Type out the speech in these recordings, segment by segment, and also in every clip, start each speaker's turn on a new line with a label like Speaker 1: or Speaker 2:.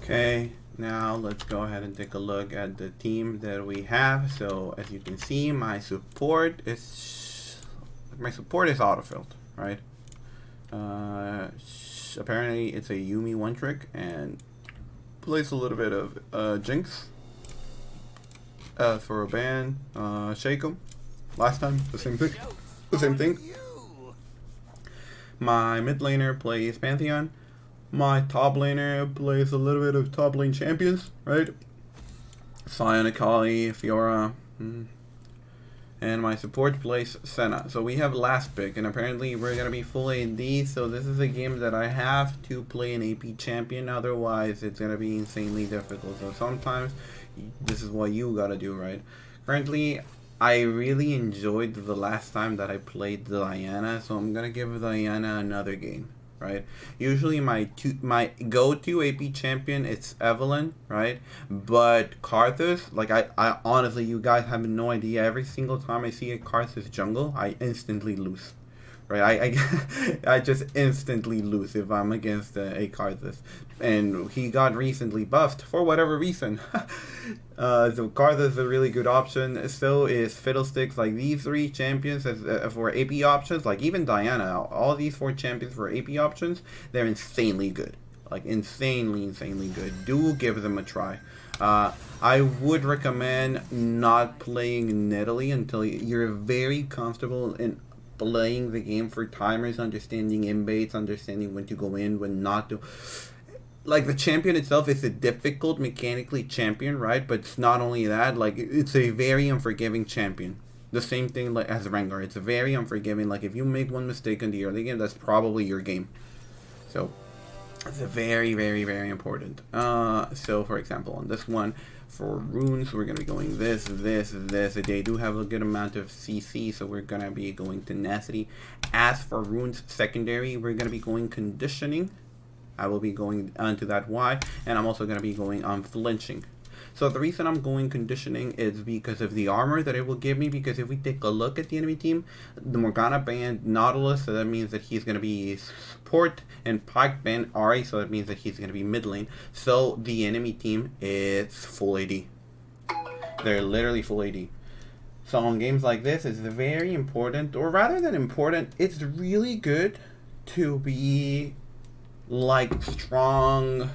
Speaker 1: Okay, now let's go ahead and take a look at the team that we have. So as you can see, my support is autofilled, right? Apparently it's a Yuumi one trick and plays a little bit of Jinx. For a ban, Shake 'em. Last time, the same thing. The same thing. My mid laner plays Pantheon. My top laner plays a little bit of top lane champions, right? Sion, Akali, Fiora, and my support plays Senna. So we have last pick, and apparently we're gonna be full AD. So this is a game that I have to play an AP champion. Otherwise, it's gonna be insanely difficult. So sometimes this is what you gotta do, right? Currently, I really enjoyed the last time that I played Diana, so I'm gonna give Diana another game. Right, usually my go-to AP champion it's Evelynn, right? But Karthus, like I honestly, you guys have no idea. Every single time I see a Karthus jungle, I instantly lose. Right, I just instantly lose if I'm against a Karthus, and he got recently buffed for whatever reason. So Karthus is a really good option. So is Fiddlesticks. Like these three champions as for AP options, like even Diana, all these four champions for AP options, they're insanely good. Like insanely good. Do give them a try. I would recommend not playing Nidalee until you're very comfortable in playing the game for timers, understanding inbaits, understanding when to go in, when not to. Like the champion itself is a difficult mechanically champion, right? But it's not only that, like it's a very unforgiving champion. The same thing like as Rengar. It's very unforgiving. Like if you make one mistake in the early game, that's probably your game. So it's a very important. So for example on this one, for runes, we're going to be going this. They do have a good amount of CC, so we're going to be going tenacity. As for runes secondary, we're going to be going conditioning. I will be going onto that why, and I'm also going to be going on flinching. So the reason I'm going conditioning is because of the armor that it will give me, because if we take a look at the enemy team, the Morgana banned Nautilus, so that means that he's going to be support, and Pyke banned Ahri, so that means that he's going to be mid lane. So the enemy team is full AD. They're literally full AD. So on games like this, it's very important, or rather than important, it's really good to be like strong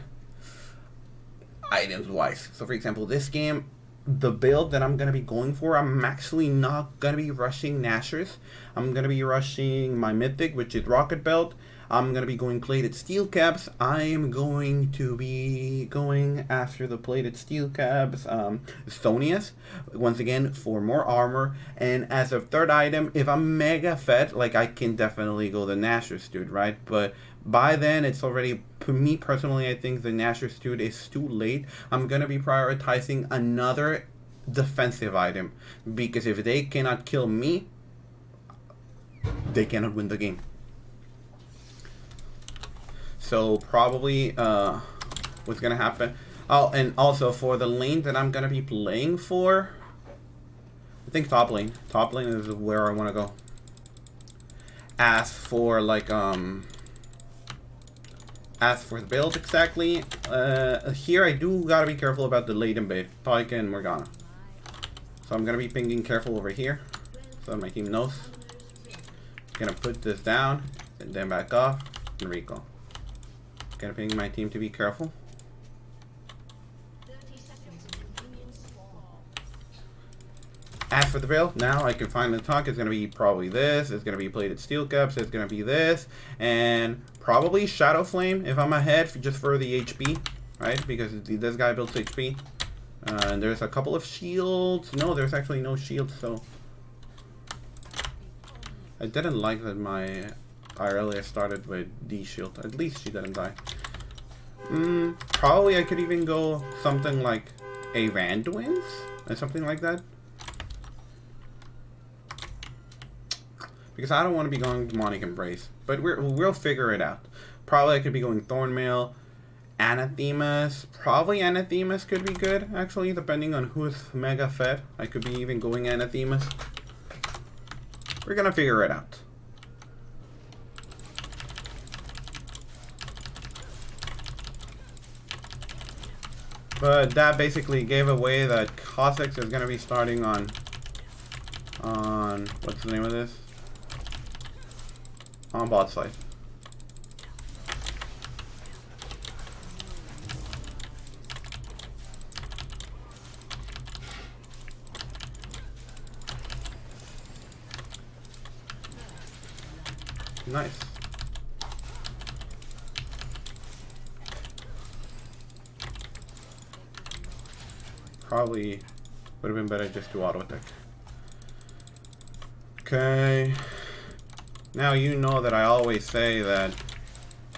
Speaker 1: items wise. So for example, this game, the build that I'm going to be going for, I'm actually not going to be rushing Nashers. I'm going to be rushing my mythic, which is Rocket Belt. I'm going to be going plated steel caps. I am going to be going after the plated steel caps, Sonias, once again, for more armor. And as a third item, if I'm mega fed, like I can definitely go the Nashers, dude, right? But by then, it's already, for me personally, I think the Nashers dude is too late. I'm going to be prioritizing another defensive item, because if they cannot kill me, they cannot win the game. So probably what's gonna happen. Oh, and also for the lane that I'm gonna be playing for, I think top lane. Top lane is where I wanna go. As for like as for the build exactly, here I do gotta be careful about the late invade, Pyke and Morgana. So I'm gonna be pinging careful over here, so my team knows. Gonna put this down, and then back off, and recall. Gonna ping my team to be careful. As for the build, now I can finally talk. It's gonna be probably this. It's gonna be plated steel caps. It's gonna be this, and probably Shadow Flame if I'm ahead, just for the HP, right? Because this guy builds HP. And there's a couple of shields. No, there's actually no shields. So I didn't like that I earlier started with D shield. At least she didn't die. Probably I could even go something like a Randuin's or something like that. Because I don't want to be going Demonic Embrace. But we'll figure it out. Probably I could be going Thornmail, Anathemas. Probably Anathemas could be good, actually, depending on who's mega fed. I could be even going Anathemas. We're gonna figure it out. But that basically gave away that Kha'Zix is gonna be starting on what's the name of this? On bot side. Nice. Probably would have been better just to auto attack. Okay. Now you know that I always say that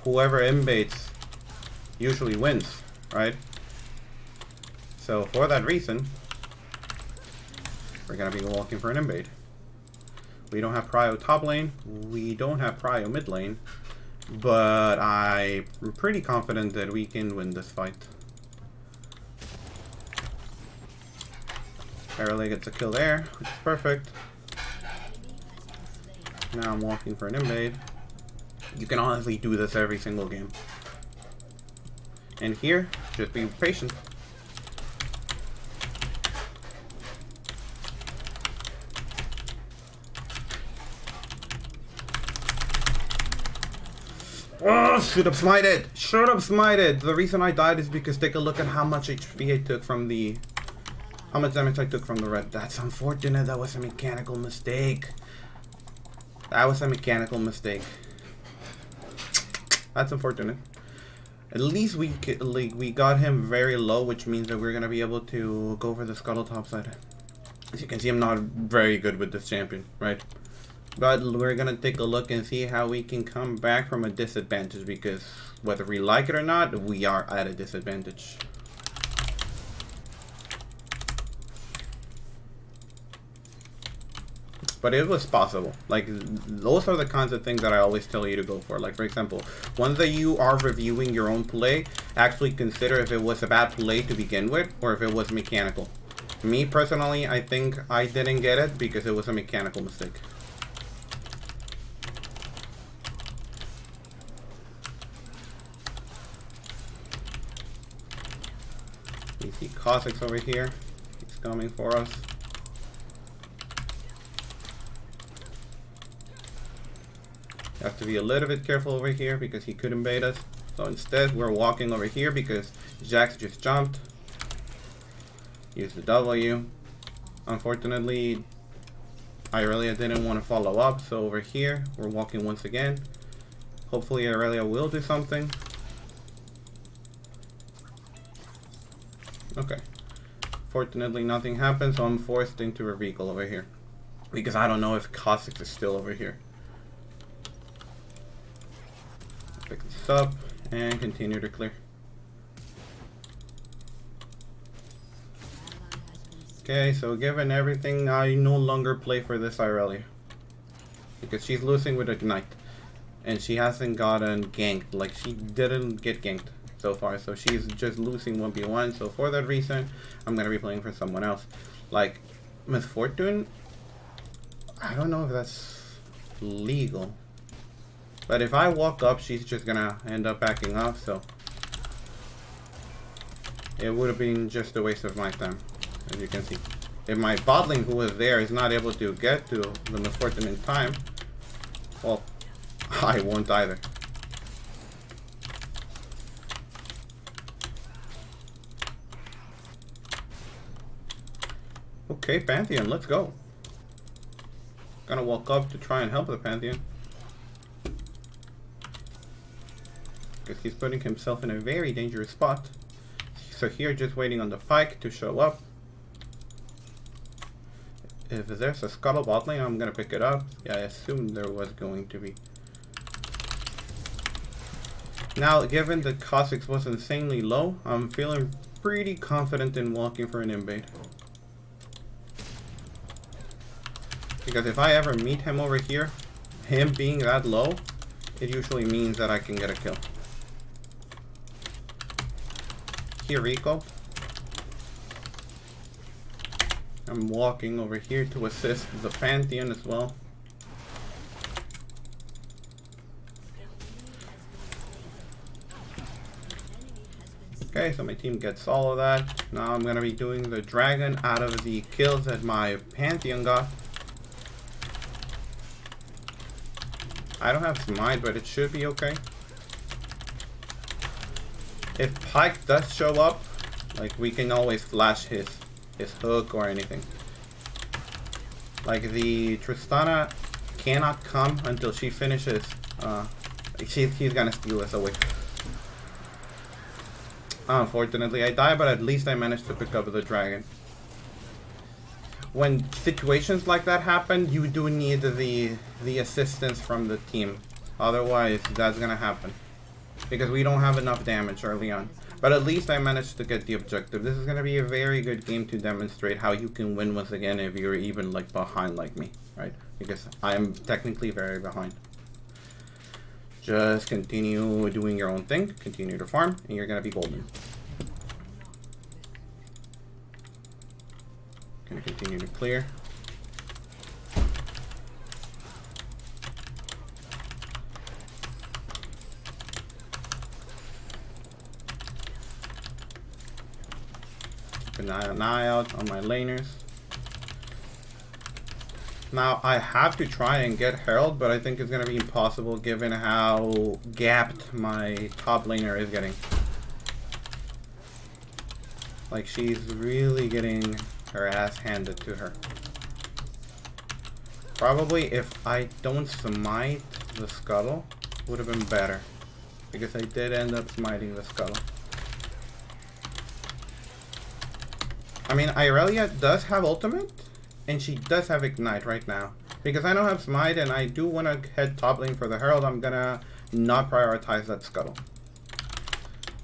Speaker 1: whoever inbaits usually wins, right? So for that reason, we're gonna be walking for an invade. We don't have prio top lane, we don't have prio mid lane, but I'm pretty confident that we can win this fight. Irelia gets a kill there, which is perfect. Now I'm walking for an invade. You can honestly do this every single game. And here, just be patient. Oh, should have smited! Should have smited! The reason I died is because take a look at how much HP I took from the... How much damage I took from the red. That's unfortunate. That was a mechanical mistake. That was a mechanical mistake. That's unfortunate. At least we got him very low, which means that we're gonna be able to go for the scuttle top side. As you can see, I'm not very good with this champion, right? But we're gonna take a look and see how we can come back from a disadvantage, because whether we like it or not, we are at a disadvantage. But it was possible. Like, those are the kinds of things that I always tell you to go for. Like, for example, once that you are reviewing your own play, actually consider if it was a bad play to begin with, or if it was mechanical. Me, personally, I think I didn't get it because it was a mechanical mistake. You see Kha'Zix over here. He's coming for us. Have to be a little bit careful over here because he could invade us. So instead, we're walking over here because Jax just jumped. Use the W. Unfortunately, Irelia didn't want to follow up, so over here, we're walking once again. Hopefully, Irelia will do something. Okay. Fortunately, nothing happened, so I'm forced into a recall over here. Because I don't know if Kha'Zix is still over here. Pick this up and continue to clear. Okay, so given everything, I no longer play for this Irelia. Because she's losing with Ignite. And she hasn't gotten ganked. Like, she didn't get ganked so far. So she's just losing 1v1. So for that reason, I'm going to be playing for someone else. Like, Miss Fortune, I don't know if that's legal. But if I walk up, she's just gonna end up backing off, so it would have been just a waste of my time, as you can see. If my bot lane who was there is not able to get to the Miss Fortune in time, well, I won't either. Okay, Pantheon, let's go. Gonna walk up to try and help the Pantheon. Because he's putting himself in a very dangerous spot. So here, just waiting on the Pyke to show up. If there's a scuttle bot lane, I'm gonna pick it up. Yeah, I assumed there was going to be. Now, given that Kha'Zix was insanely low, I'm feeling pretty confident in walking for an invade. Because if I ever meet him over here, him being that low, it usually means that I can get a kill. Here, Rico. I'm walking over here to assist the Pantheon as well. Okay, so my team gets all of that. Now I'm gonna be doing the dragon out of the kills that my Pantheon got. I don't have smite, but it should be okay. If Pyke does show up, like, we can always flash his hook or anything. Like, the Tristana cannot come until she finishes. He's gonna steal us away. Unfortunately, I died, but at least I managed to pick up the dragon. When situations like that happen, you do need the assistance from the team. Otherwise, that's gonna happen. Because we don't have enough damage early on. But at least I managed to get the objective. This is gonna be a very good game to demonstrate how you can win once again if you're even like behind like me, right? Because I'm technically very behind. Just continue doing your own thing, continue to farm, and you're gonna be golden. Gonna continue to clear. Keep an eye out on my laners. Now, I have to try and get Herald, but I think it's going to be impossible given how gapped my top laner is getting. Like, she's really getting her ass handed to her. Probably if I don't smite the scuttle, would have been better. Because I did end up smiting the scuttle. I mean, Irelia does have ultimate. And she does have Ignite right now. Because I don't have Smite and I do want to head top lane for the Herald, I'm gonna not prioritize that Scuttle.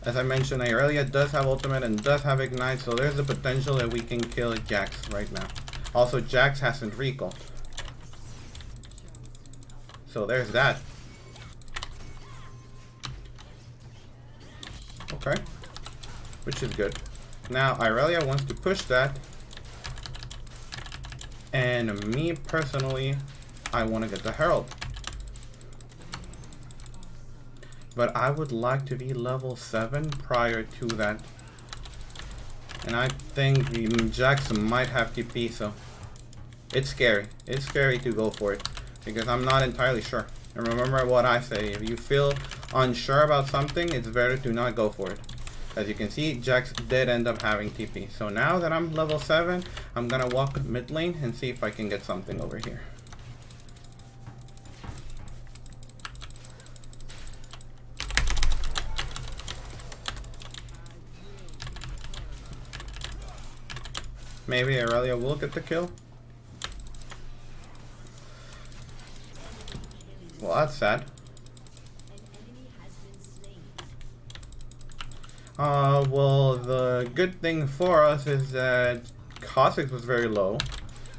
Speaker 1: As I mentioned, Irelia does have Ultimate and does have Ignite, so there's the potential that we can kill Jax right now. Also, Jax hasn't recalled. So there's that. Okay. Which is good. Now, Irelia wants to push that. And me personally, I want to get the Herald. But I would like to be level 7 prior to that. And I think Jackson might have TP, so it's scary. It's scary to go for it because I'm not entirely sure. And remember what I say, if you feel unsure about something, it's better to not go for it. As you can see, Jax did end up having TP. So now that I'm level 7, I'm gonna walk mid lane and see if I can get something over here. Maybe Aurelia will get the kill. Well, that's sad. Well, the good thing for us is that Kha'Zix was very low,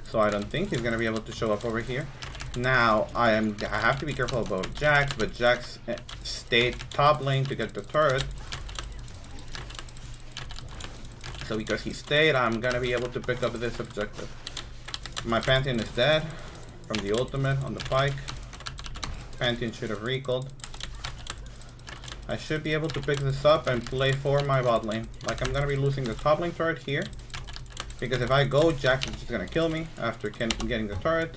Speaker 1: so I don't think he's gonna be able to show up over here. Now, I have to be careful about Jax, but Jax stayed top lane to get the turret. So because he stayed, I'm gonna be able to pick up this objective. My Pantheon is dead from the ultimate on the Pyke. Pantheon should have recalled. I should be able to pick this up and play for my bot lane. Like, I'm gonna be losing the top lane turret here. Because if I go, Jax is just gonna kill me after getting the turret.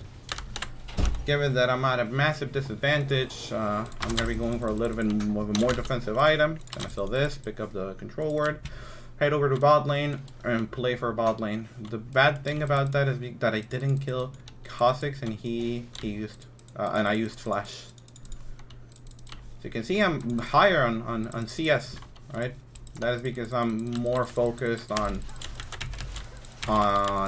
Speaker 1: Given that I'm at a massive disadvantage, I'm gonna be going for a little bit of a more defensive item. Gonna sell this, pick up the control ward, head over to bot lane, and play for bot lane. The bad thing about that is that I didn't kill Kha'Zix and he used, and I used flash. So you can see I'm higher on CS, right? That is because I'm more focused on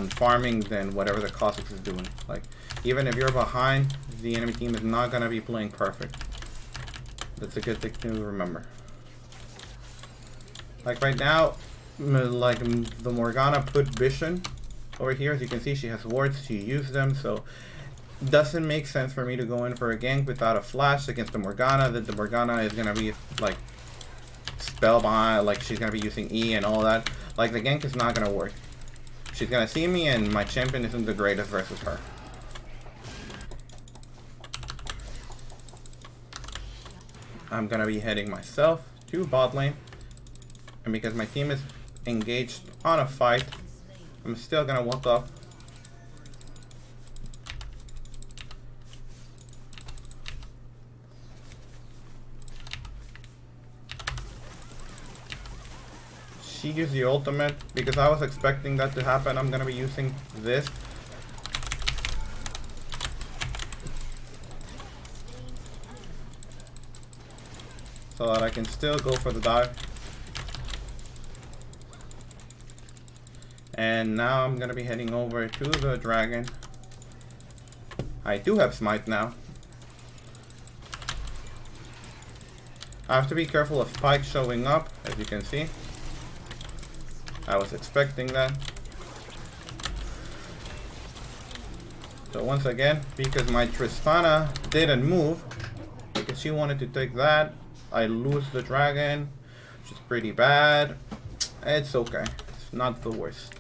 Speaker 1: farming than whatever the Kha'Zix is doing. Like, even if you're behind, the enemy team is not gonna be playing perfect. That's a good thing to remember. Like right now, like the Morgana put Vision over here. As you can see, she has wards, she used them, so doesn't make sense for me to go in for a gank without a flash against the Morgana. That the Morgana is gonna be like spellbind, like she's gonna be using E and all that. Like the gank is not gonna work. She's gonna see me and my champion isn't the greatest versus her. I'm gonna be heading myself to bot lane. And because my team is engaged on a fight, I'm still gonna walk up. She used the ultimate because I was expecting that to happen. I'm gonna be using this. So that I can still go for the dive. And now I'm gonna be heading over to the dragon. I do have smite now. I have to be careful of Pyke showing up, as you can see. I was expecting that. So once again, because my Tristana didn't move, because she wanted to take that, I lose the dragon, which is pretty bad. It's okay. It's not the worst.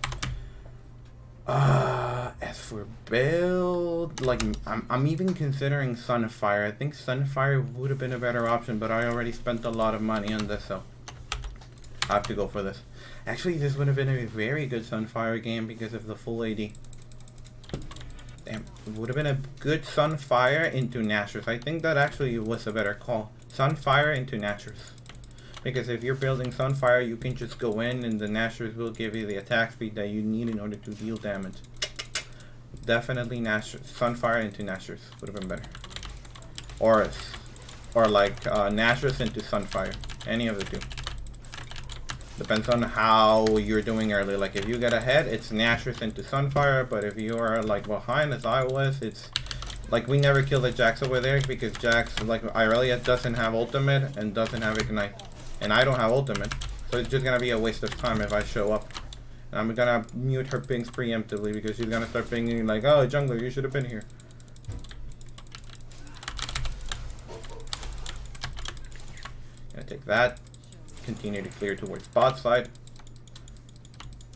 Speaker 1: As for build, like I'm even considering Sunfire. I think Sunfire would have been a better option, but I already spent a lot of money on this, so I have to go for this. Actually, this would have been a very good Sunfire game because of the full AD. Damn, it would have been a good Sunfire into Nashor's. I think that actually was a better call. Sunfire into Nashor's. Because if you're building Sunfire, you can just go in and the Nashor's will give you the attack speed that you need in order to deal damage. Definitely Sunfire into Nashor's would have been better. Or like Nashor's into Sunfire. Any of the two. Depends on how you're doing early. Like if you get ahead, it's Nashor's into Sunfire. But if you are like behind as I was, it's like we never kill the Jax over there because Jax, like Irelia, doesn't have ultimate and doesn't have ignite. And I don't have ultimate, so it's just gonna be a waste of time if I show up. And I'm gonna mute her pings preemptively because she's gonna start pinging like, oh, jungler, you should have been here. Gonna take that, continue to clear towards bot side.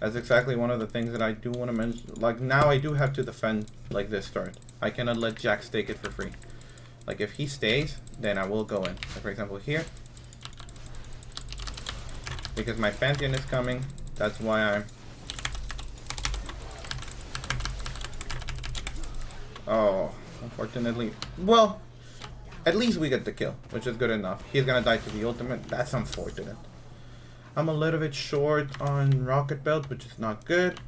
Speaker 1: That's exactly one of the things that I do want to mention. Like now I do have to defend like this turret. I cannot let Jax take it for free. Like if he stays, then I will go in. So for example here. Because my Pantheon is coming, that's why I'm... Oh, unfortunately... Well, at least we get the kill, which is good enough. He's gonna die to the ultimate, that's unfortunate. I'm a little bit short on Rocket Belt, which is not good.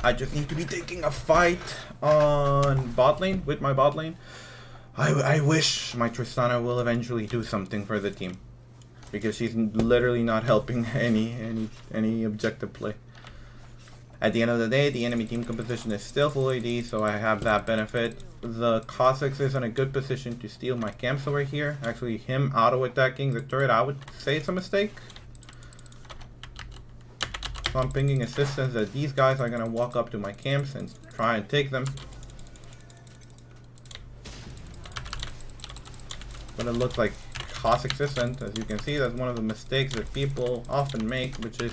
Speaker 1: I just need to be taking a fight on bot lane, with my bot lane. I wish my Tristana will eventually do something for the team. Because she's literally not helping any objective play. At the end of the day, the enemy team composition is still full AD, so I have that benefit. The Cossacks is in a good position to steal my camps over here. Actually, him auto-attacking the turret, I would say it's a mistake. So I'm pinging assistance that these guys are going to walk up to my camps and try and take them. But it looks like Cossacks isn't. As you can see, that's one of the mistakes that people often make, which is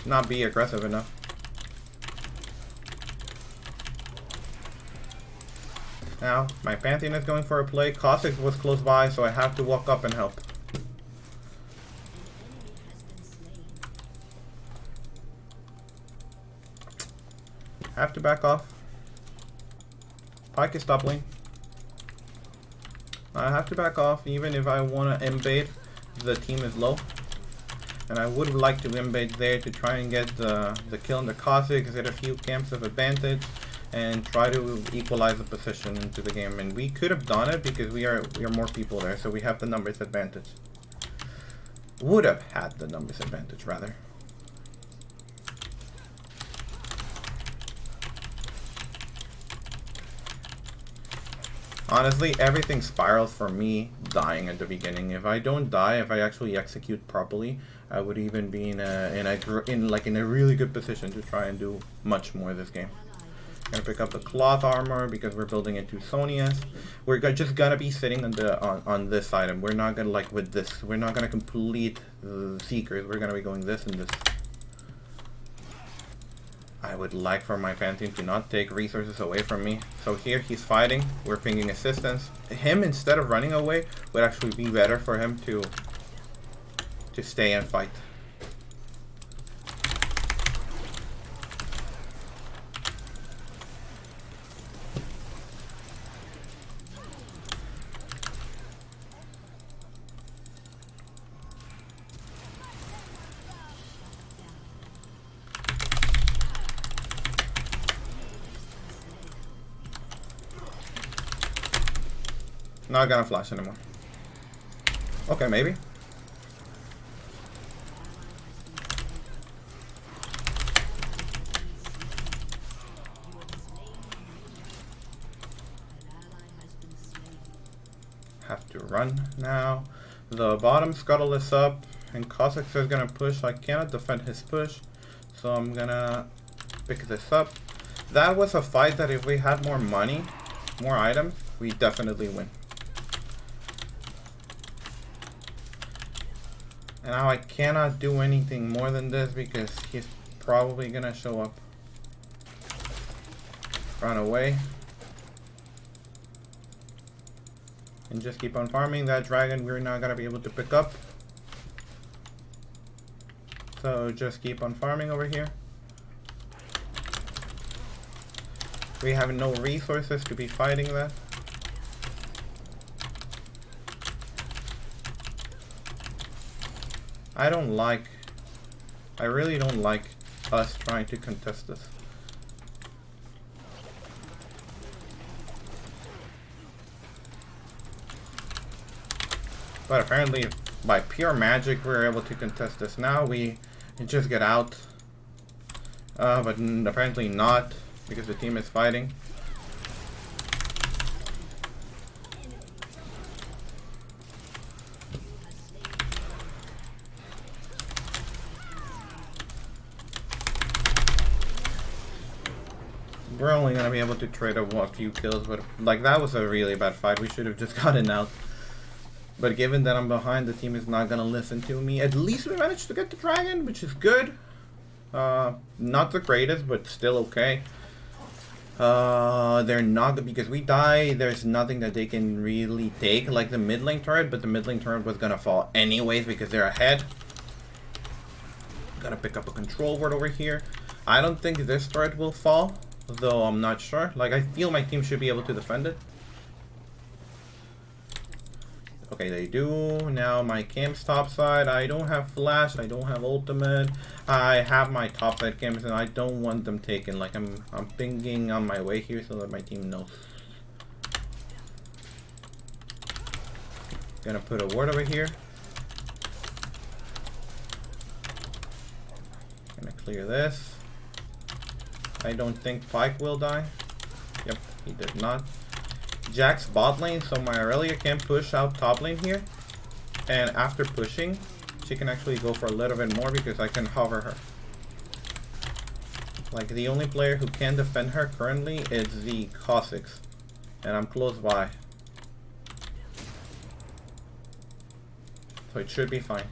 Speaker 1: not be aggressive enough. Now, my Pantheon is going for a play. Cossacks was close by, so I have to walk up and help. Have to back off. Pyke is top lane. I have to back off even if I want to embed. The team is low. And I would like to embed there to try and get the kill on the Cossacks, get a few camps of advantage, and try to equalize the position into the game. And we could have done it because we are more people there, so we have the numbers advantage. Would have had the numbers advantage, rather. Honestly, everything spirals for me dying at the beginning. If I don't die, if I actually execute properly, I would even be in a really good position to try and do much more this game. Gonna pick up the cloth armor because we're building into Sonia's. We're just gonna be sitting on this item. We're not gonna like with this. We're not gonna complete the Seekers. We're gonna be going this and this. I would like for my Pantheon to not take resources away from me. So here he's fighting, we're pinging assistance. Him, instead of running away, would actually be better for him to stay and fight. Not gonna flash anymore. Okay, maybe. Have to run now. The bottom scuttle is up, and Kha'Zix is gonna push. I cannot defend his push, so I'm gonna pick this up. That was a fight that if we had more money, more items, we definitely win. And now I cannot do anything more than this because he's probably gonna show up. Run away. And just keep on farming. That dragon we're not gonna be able to pick up. So just keep on farming over here. We have no resources to be fighting that. I really don't like us trying to contest this. But apparently, by pure magic, we're able to contest this. Now we just get out. But apparently not, because the team is fighting. We're only gonna be able to trade a few kills, but like that was a really bad fight. We should have just gotten out. But given that I'm behind, the team is not gonna listen to me. At least we managed to get the dragon, which is good. Not the greatest, but still okay. They're not, because we die, there's nothing that they can really take, like the mid lane turret, but the mid lane turret was gonna fall anyways because they're ahead. Gotta pick up a control ward over here. I don't think this turret will fall, though I'm not sure. Like, I feel my team should be able to defend it. Okay, they do. Now my camp's topside. I don't have flash. I don't have ultimate. I have my topside camps, and I don't want them taken. Like I'm pinging on my way here so that my team knows. Gonna put a ward over here. Gonna clear this. I don't think Pyke will die. Yep, he did not. Jack's bot lane, so my Aurelia can push out top lane here. And after pushing, she can actually go for a little bit more because I can hover her. Like, the only player who can defend her currently is the Kha'Zix. And I'm close by. So it should be fine.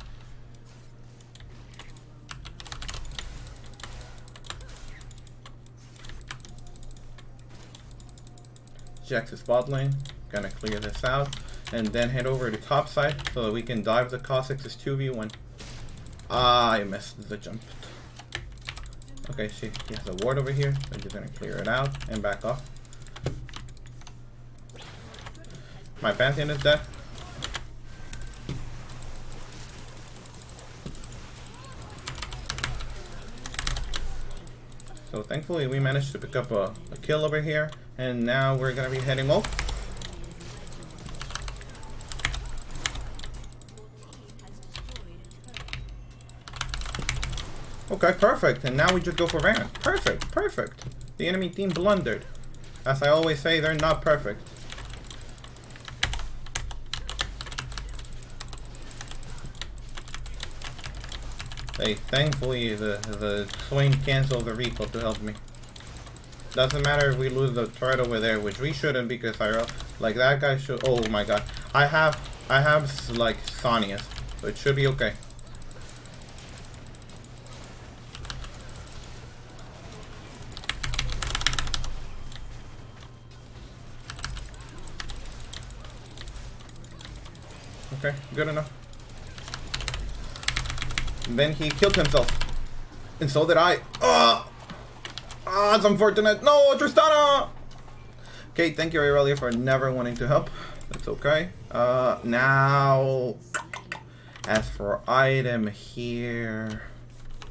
Speaker 1: Jax's bot lane, gonna clear this out, and then head over to top side so that we can dive the Kha'Zix's 2v1. Ah, I missed the jump. Okay, she has a ward over here, so I'm just gonna clear it out and back off. My Pantheon is dead. So thankfully we managed to pick up a kill over here, and now we're gonna be heading off. Okay, perfect, and now we just go for Baron. Perfect, perfect. The enemy team blundered. As I always say, they're not perfect. Hey, thankfully the Swain canceled the recall to help me. Doesn't matter if we lose the turret over there, which we shouldn't because like that guy should. Oh my god, I have like Sonias, so it should be okay. Okay, good enough. And then he killed himself. And so did I. It's unfortunate. No, Tristana! Okay, thank you, Aurelia, for never wanting to help. That's okay. Now, as for item here,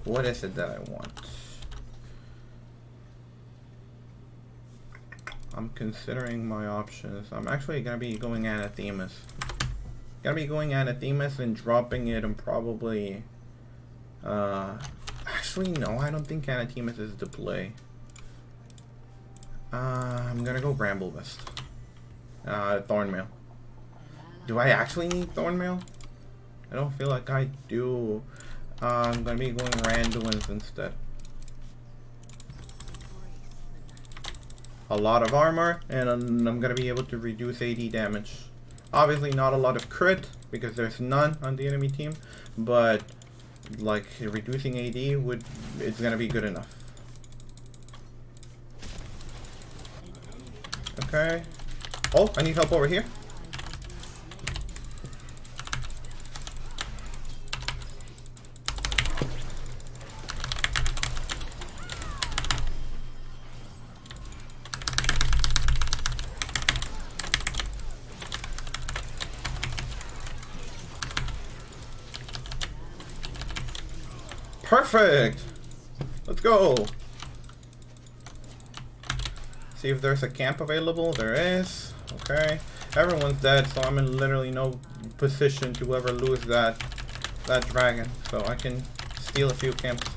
Speaker 1: what is it that I want? I'm considering my options. I'm actually gonna be going Anathemas. Gonna be going Anathemas and dropping it and probably actually no, I don't think Anathemas is the play. I'm gonna go Bramblevest. Thornmail. Do I actually need Thornmail? I don't feel like I do. I'm gonna be going Randuin's instead. A lot of armor, and I'm gonna be able to reduce AD damage. Obviously not a lot of crit, because there's none on the enemy team, but like reducing AD it's gonna be good enough. Okay. Oh, I need help over here. Perfect! Let's go! See if there's a camp available. There is. Okay. Everyone's dead, so I'm in literally no position to ever lose that dragon. So I can steal a few camps.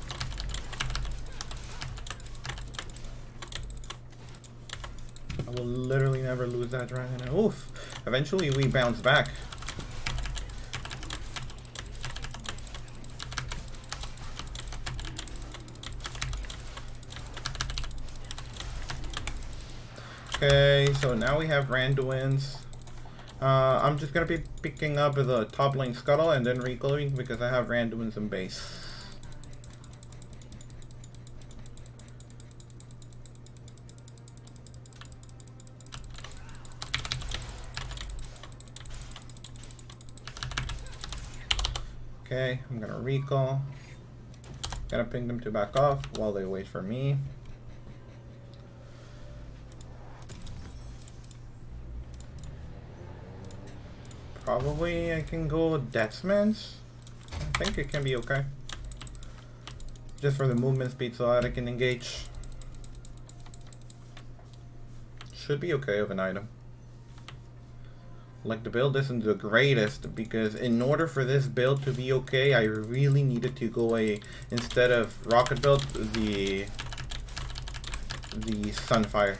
Speaker 1: I will literally never lose that dragon. Oof. Eventually we bounce back. Okay, so now we have Randuin's. I'm just gonna be picking up the top lane Scuttle and then recloading because I have Randuin's in base. Okay, I'm gonna recall. Gonna ping them to back off while they wait for me. Probably I can go Deathman's. I think it can be okay. Just for the movement speed so that I can engage. Should be okay of an item. Like the build isn't the greatest because in order for this build to be okay, I really needed to go instead of rocket build, the Sunfire.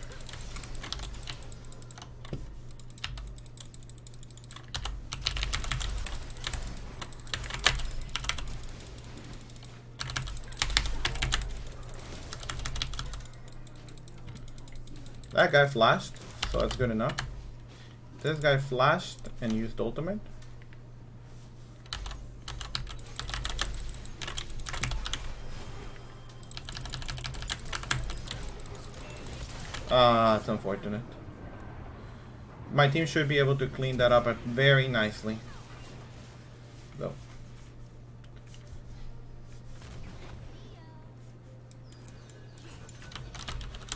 Speaker 1: That guy flashed, so that's good enough. This guy flashed and used ultimate. It's unfortunate. My team should be able to clean that up very nicely. Though.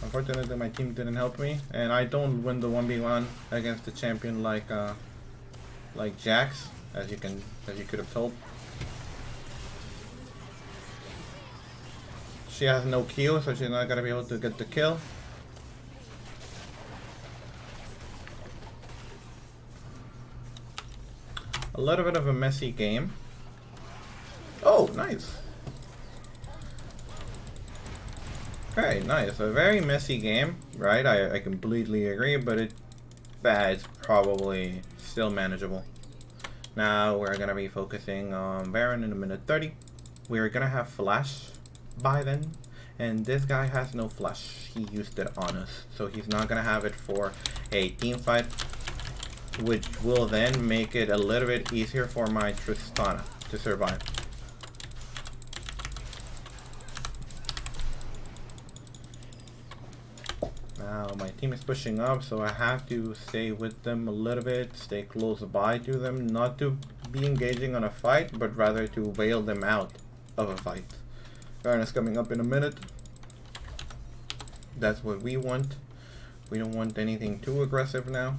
Speaker 1: Unfortunately, my team didn't help me, and I don't win the 1v1 against a champion like Jax, as you could have told. She has no Q, so she's not gonna be able to get the kill. A little bit of a messy game. Oh, nice. Okay, nice. A very messy game, right? I completely agree, but it's probably still manageable. Now we're gonna be focusing on Baron in a minute 30. We're gonna have flash by then, and this guy has no flash. He used it on us, so he's not gonna have it for a team fight, which will then make it a little bit easier for my Tristana to survive. Now my team is pushing up, so I have to stay with them a little bit, stay close by to them, not to be engaging on a fight, but rather to bail them out of a fight. Baron is coming up in a minute. That's what we want. We don't want anything too aggressive now.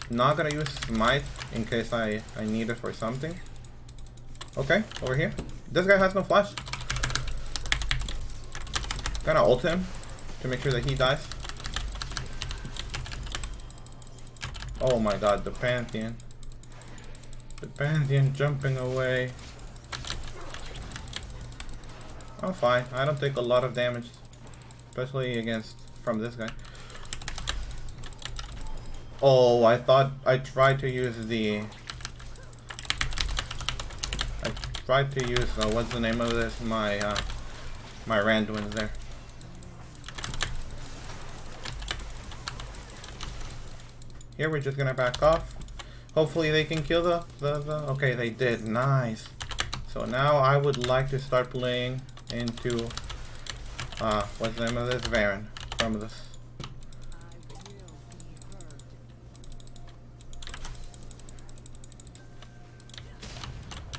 Speaker 1: Not gonna use Smite in case I need it for something. Okay, over here. This guy has no flash. Gonna ult him to make sure that he dies.
Speaker 2: Oh my god, the Pantheon. The Pantheon jumping away. I'm fine. I don't take a lot of damage. Especially from this guy. Oh, I thought I tried to use what's the name of this? My Randuin's there. Here we're just gonna back off. Hopefully they can kill the okay, they did. Nice. So now I would like to start playing into what's the name of this? Varen from this.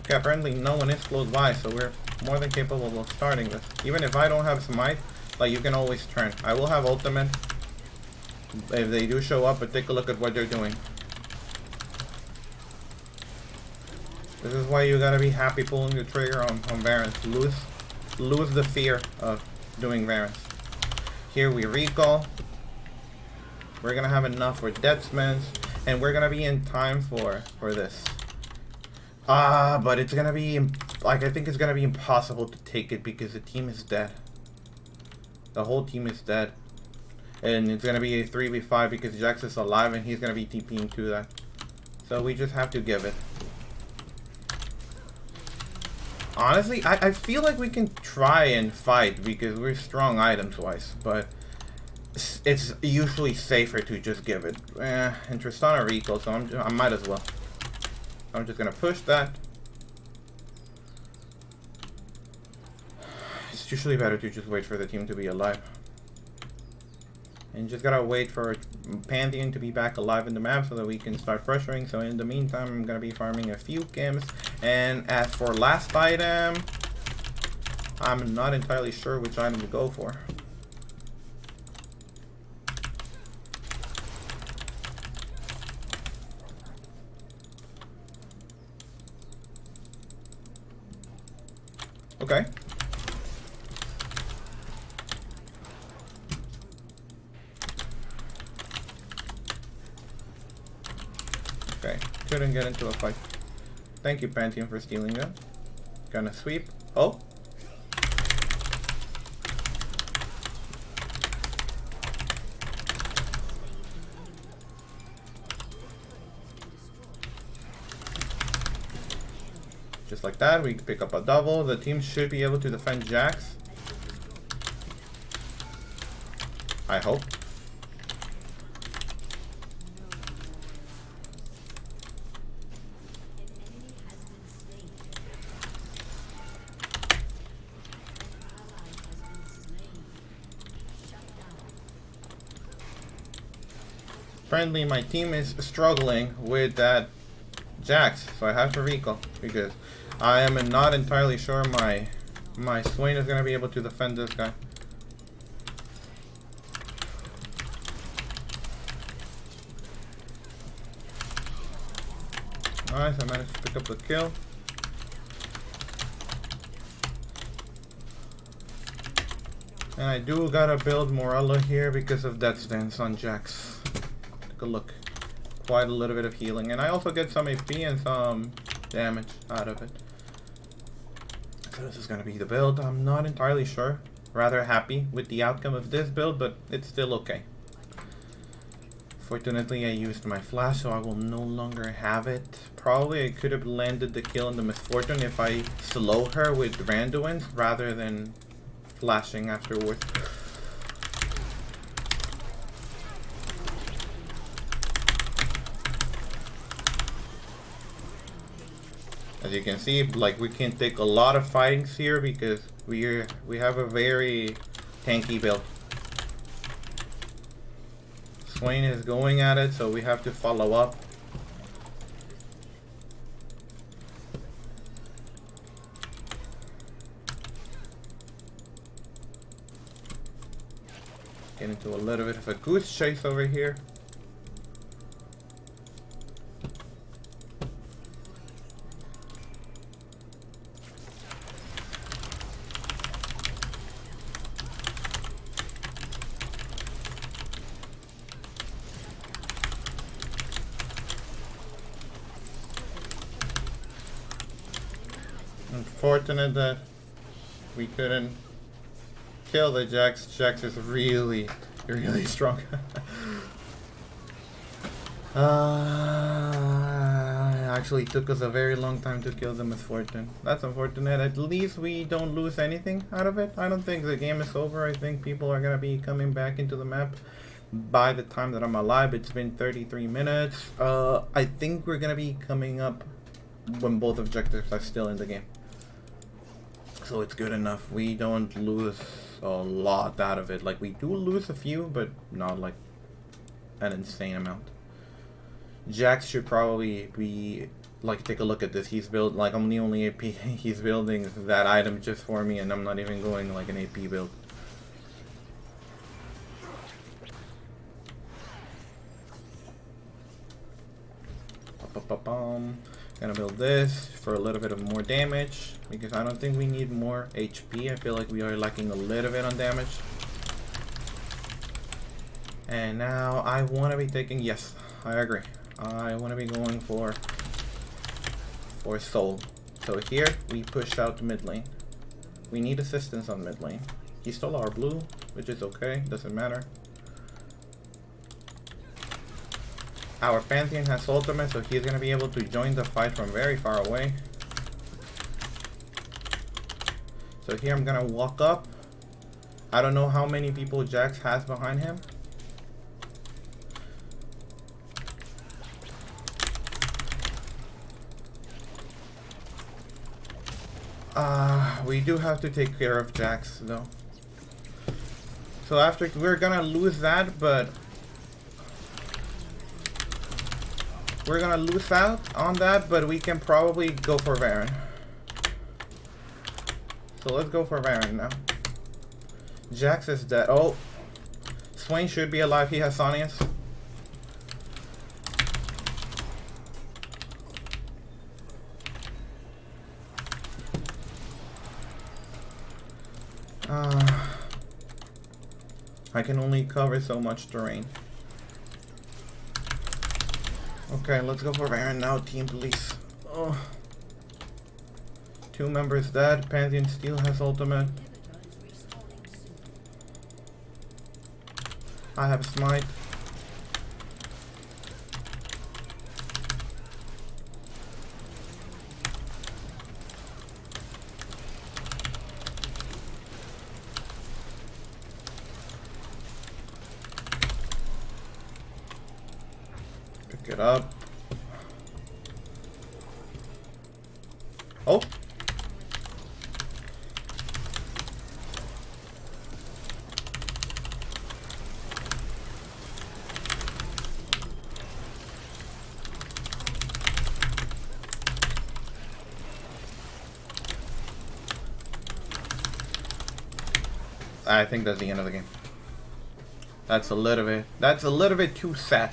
Speaker 2: Okay, apparently no one is close by, so we're more than capable of starting this. Even if I don't have smite, like, you can always turn. I will have ultimate if they do show up, but take a look at what they're doing. This is why you gotta be happy pulling the trigger on Varans. Lose the fear of doing Varans. Here we recall. We're gonna have enough for Deathsmans, and we're gonna be in time for this. But it's gonna be, like, I think it's gonna be impossible to take it because the team is dead. The whole team is dead. And it's gonna be a 3v5 because Jax is alive and he's gonna be TPing to that. So we just have to give it. Honestly, I feel like we can try and fight because we're strong items wise, but it's usually safer to just give it. And Tristana recall, so I might as well. I'm just gonna push that. It's usually better to just wait for the team to be alive. And just gotta wait for Pantheon to be back alive in the map so that we can start pressuring. So in the meantime, I'm gonna be farming a few chems. And as for last item, I'm not entirely sure which item to go for. Okay. Okay, couldn't get into a fight. Thank you, Pantheon, for stealing that. Gonna sweep. Oh! Just like that, we pick up a double. The team should be able to defend Jax. I hope. Apparently my team is struggling with that Jax, so I have to recall because I am not entirely sure my Swain is gonna be able to defend this guy. Nice, I managed to pick up the kill. And I do gotta build Morella here because of Death's Dance on Jax. Take a look. Quite a little bit of healing, and I also get some AP and some damage out of it. So this is gonna be the build. I'm not entirely sure. Rather happy with the outcome of this build, but it's still okay. Fortunately, I used my flash, so I will no longer have it. Probably I could have landed the kill in the Misfortune if I slow her with Randuin's rather than flashing afterwards. As you can see, like, we can take a lot of fightings here because we have a very tanky build. Swain is going at it, so we have to follow up. Get into a little bit of a goose chase over here. unfortunate that we couldn't kill the Jax. Jax is really, really strong. Actually took us a very long time to kill the Misfortune. That's unfortunate. At least we don't lose anything out of it. I don't think the game is over. I think people are gonna be coming back into the map by the time that I'm alive. It's been 33 minutes. I think we're gonna be coming up when both objectives are still in the game. So it's good enough. We don't lose a lot out of it. Like, we do lose a few, but not like an insane amount. Jax should probably be like, take a look at this. He's built like, I'm the only AP. He's building that item just for me, and I'm not even going like an AP build. Gonna build this for a little bit of more damage, because I don't think we need more HP. I feel like we are lacking a little bit on damage. And now I want to be taking, yes, I agree. I want to be going for soul. So here we push out to mid lane. We need assistance on mid lane. He stole our blue, which is okay, doesn't matter. Our Pantheon has ultimate, so he's gonna be able to join the fight from very far away. So here I'm gonna walk up. I don't know how many people Jax has behind him. We do have to take care of Jax though. So after, we're gonna lose that, but we're gonna lose out on that, but we can probably go for Baron. So let's go for Baron now. Jax is dead. Oh, Swain should be alive. He has Sonius. I can only cover so much terrain. Okay, let's go for Baron now, team police. Oh. 2 members dead. Pantheon still has ultimate. I have smite. Pick it up. Oh. I think that's the end of the game. That's a little bit too sad.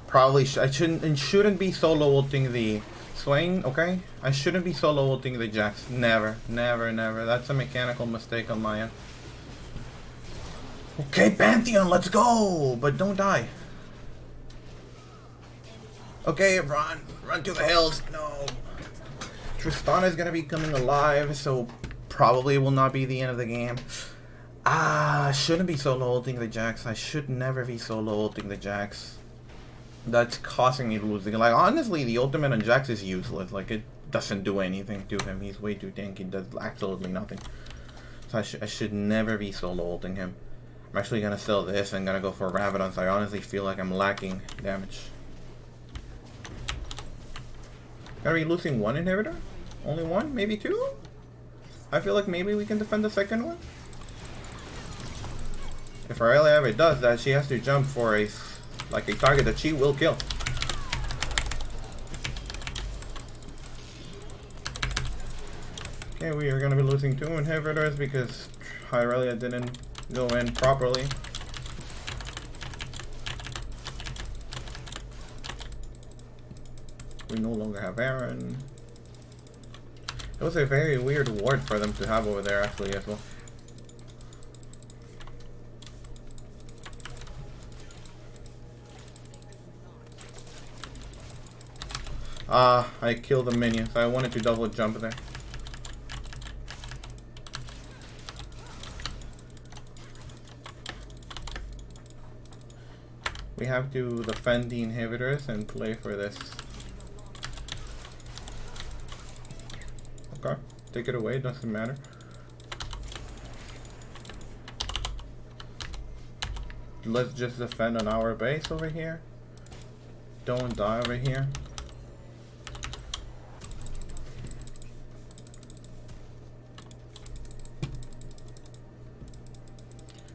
Speaker 2: Probably I shouldn't be solo ulting the Swain, okay? I shouldn't be solo ulting the Jax. Never, never, never. That's a mechanical mistake on my end. Okay, Pantheon, let's go! But don't die. Okay, run to the hills. No. Tristana is gonna be coming alive, so probably it will not be the end of the game. I shouldn't be solo ulting the Jax. I should never be solo ulting the Jax. That's causing me to lose the game. Like, honestly, the ultimate on Jax is useless. Like, it doesn't do anything to him. He's way too tanky. Does absolutely nothing. So I should never be solo ulting him. I'm actually gonna sell this and gonna go for Rabadon. So I honestly feel like I'm lacking damage. Are we losing 1 inhibitor? Only 1? Maybe 2? I feel like maybe we can defend the second one. If Aurelia ever does that, she has to jump for a target that she will kill. Okay, we are gonna be losing 2 inhibitors because Aurelia didn't go in properly. We no longer have Aaron. It was a very weird ward for them to have over there actually as well. I killed the minions. I wanted to double jump there. We have to defend the inhibitors and play for this. Okay, take it away, doesn't matter. Let's just defend on our base over here. Don't die over here.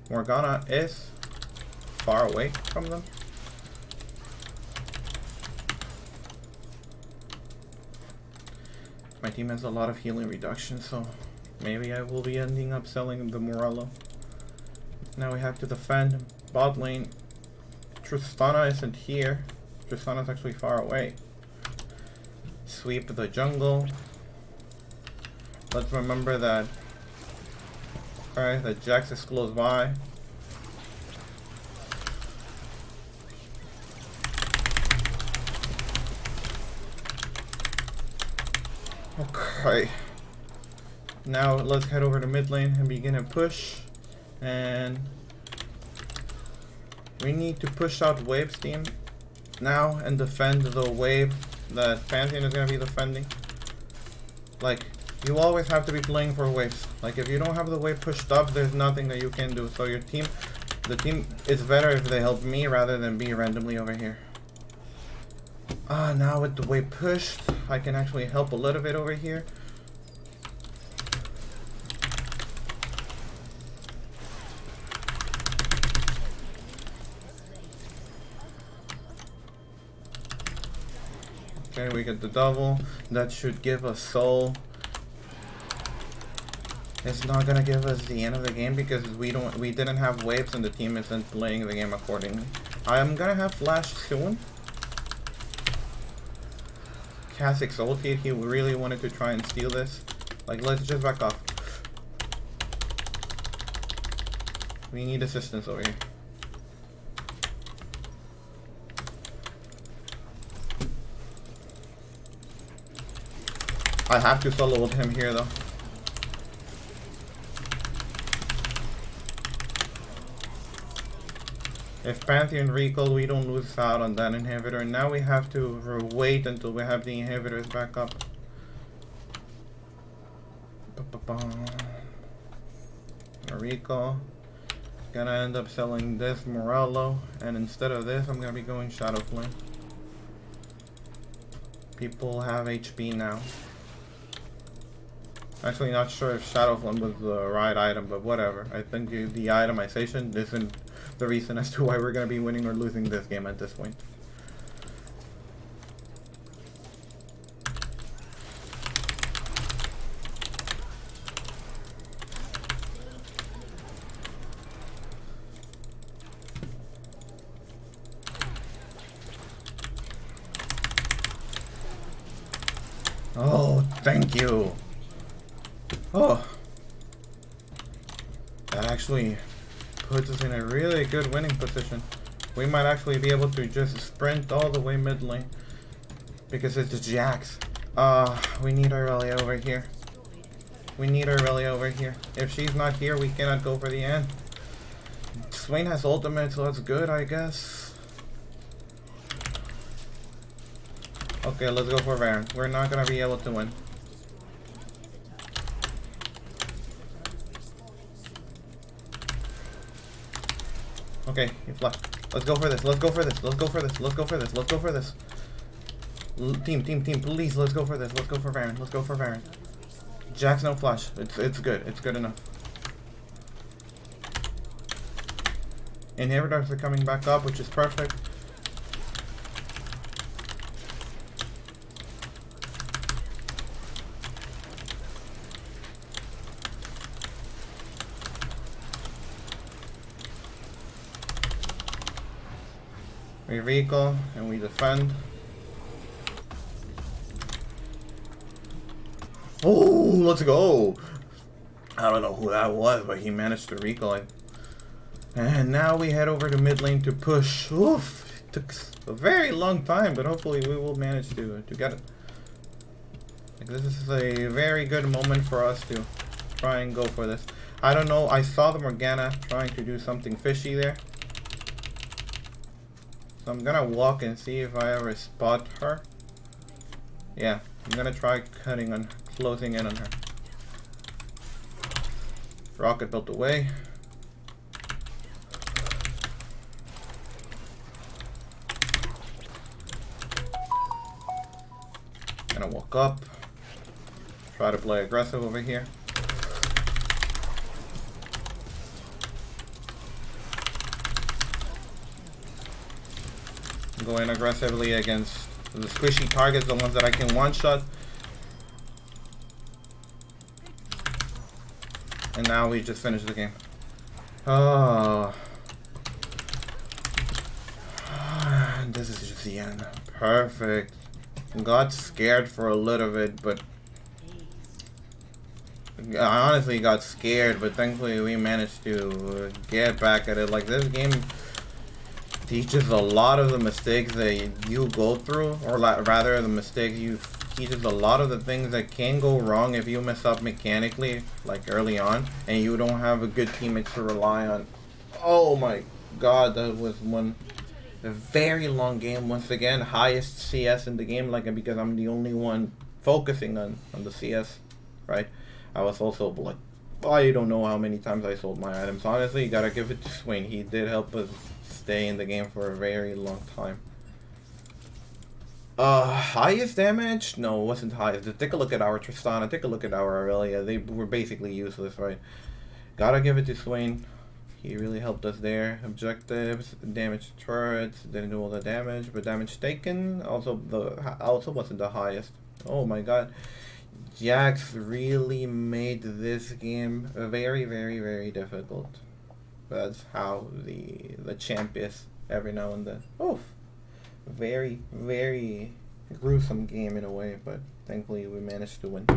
Speaker 2: Morgana is far away from them. My team has a lot of healing reduction, so maybe I will be ending up selling the Morello. Now we have to defend bot lane. Tristana isn't here. Tristana's actually far away. Sweep the jungle. Let's remember that. Alright, that Jax is close by. Okay. Now let's head over to mid lane and begin a push. And we need to push out Wave's team now and defend the wave that Pantheon is going to be defending. Like, you always have to be playing for waves. Like, if you don't have the wave pushed up, there's nothing that you can do. So your team, the team is better if they help me rather than be randomly over here. Now with the wave pushed, I can actually help a little bit over here. Okay, we get the double. That should give us soul. It's not gonna give us the end of the game because we didn't have waves and the team isn't playing the game accordingly. I'm gonna have flash soon. Kha'Zix ulted, he really wanted to try and steal this. Like, let's just back off. We need assistance over here. I have to solo ult him here though. If Pantheon recall, we don't lose out on that inhibitor. Now we have to wait until we have the inhibitors back up. Recall. Gonna end up selling this Morello, and instead of this, I'm gonna be going Shadow Flame. People have HP now. Actually, not sure if Shadow Flame was the right item, but whatever. I think the itemization isn't the reason as to why we're going to be winning or losing this game at this point. Oh, thank you. Oh, that actually puts us in a really good winning position. We might actually be able to just sprint all the way mid lane because it's Jax. We need Aurelia over here. We need Aurelia over here. If she's not here, we cannot go for the end. Swain has ultimate, so that's good, I guess. Okay, let's go for Baron. We're not gonna be able to win. Okay, he's left. Let's go for this. Let's go for this. Let's go for this. Let's go for this. Let's go for this. Team, please, let's go for this. Let's go for Baron. Let's go for Baron. Jax no flash. It's good. It's good enough. Inhibitors are coming back up, which is perfect. We recall and we defend. Oh, let's go! I don't know who that was, but he managed to recall it. And now we head over to mid lane to push. Oof! It took a very long time, but hopefully we will manage to get it. Like, this is a very good moment for us to try and go for this. I don't know, I saw the Morgana trying to do something fishy there. So I'm gonna walk and see if I ever spot her. Yeah, I'm gonna try closing in on her. Rocket built away. Gonna walk up. Try to play aggressive over here. Go in aggressively against the squishy targets, the ones that I can one-shot. And now we just finished the game. Oh. This is just the end. Perfect. Got scared for a little bit, but I honestly got scared, but thankfully we managed to get back at it. Like, this game teaches a lot of the mistakes that you go through, or rather the mistakes teaches a lot of the things that can go wrong if you mess up mechanically, like early on, and you don't have a good teammate to rely on. Oh my god, that was a very long game. Once again, highest CS in the game, like, because I'm the only one focusing on the CS, right? I was also like, I don't know how many times I sold my items. Honestly, you gotta give it to Swain. He did help us stay in the game for a very long time. Highest damage? No, it wasn't highest. Just take a look at our Tristana, take a look at our Aurelia. They were basically useless, right? Gotta give it to Swain. He really helped us there. Objectives, damage turrets, didn't do all the damage, but damage taken also wasn't the highest. Oh my god. Jax really made this game very, very, very difficult. That's how the champ is every now and then. Oh, very, very gruesome game in a way, but thankfully we managed to win.